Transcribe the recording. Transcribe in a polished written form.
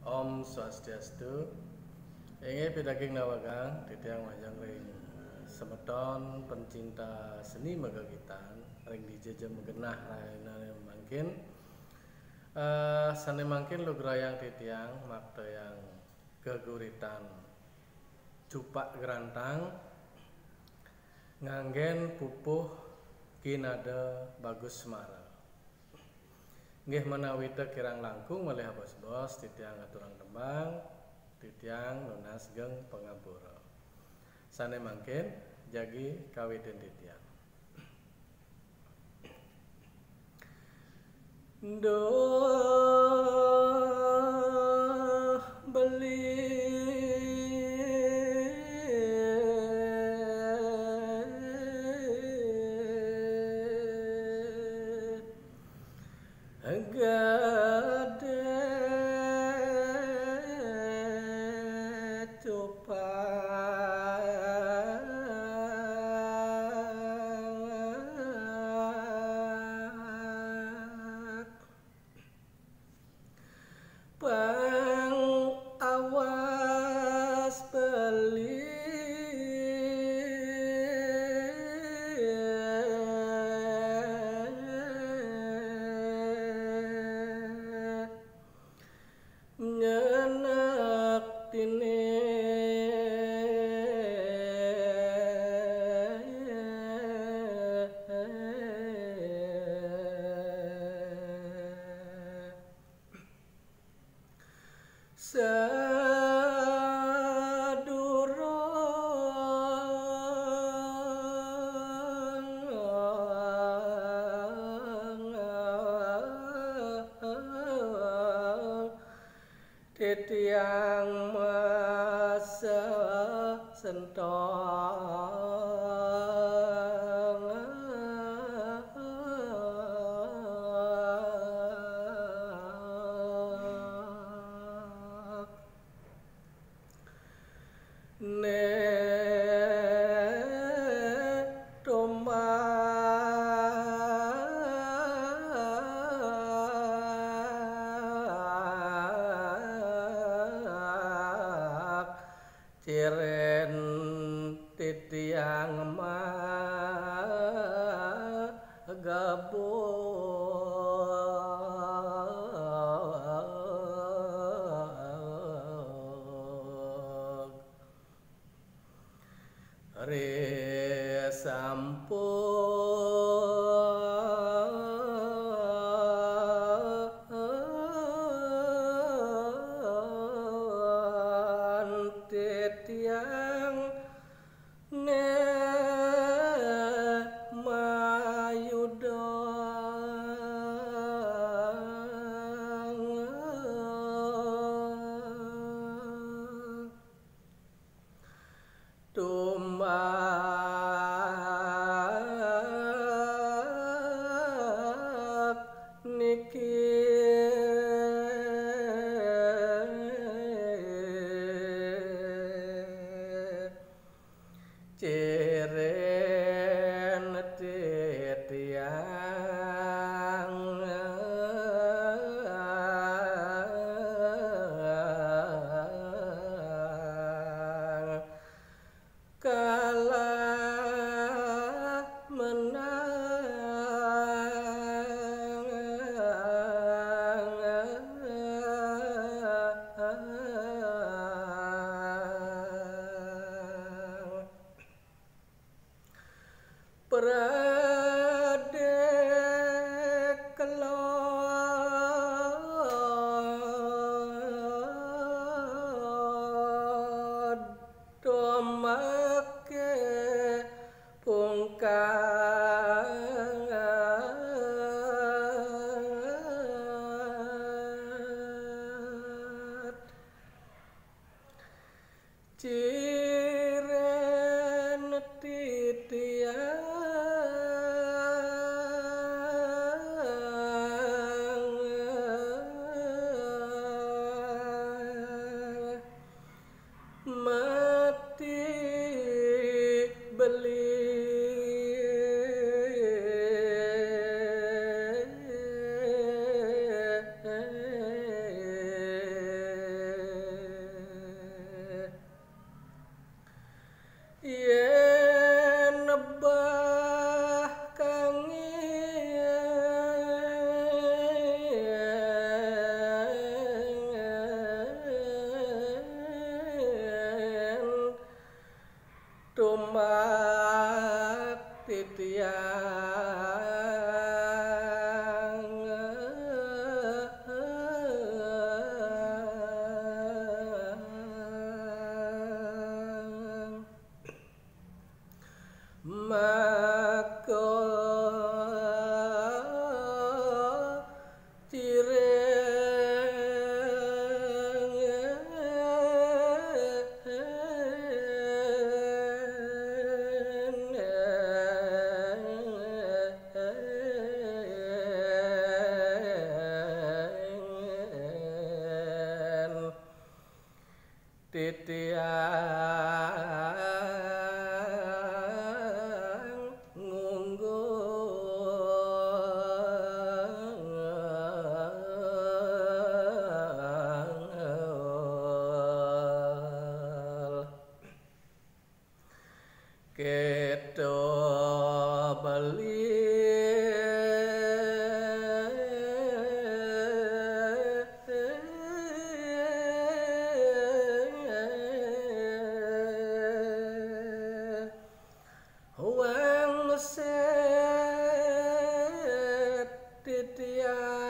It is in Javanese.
Om Swastiastu. Inge pidaging nawagang titiang wajang ring semeton pencinta seni magagitan ring dijejeh megenah raina mangkin sane mangkin lugrayang titiang makta yang geguritan cupak gerantang nganggen pupuh kinada bagus semara. Nggih menawi teu kirang langkung malih bos-bos titiang aturang tembang titiang nunas geng pangapura. Sane mangkin jagi kawitin titiang. Duh beli gede cupak pang awas beli nyenek dini titiang masa sentong ne ciren titiang mah gabung re sampun titiang ne mayudang tumbak niki ciren titiang kalah menang Prade kelod domake pungkat ciren titiang titiang ngunggul keto beli huang set titiang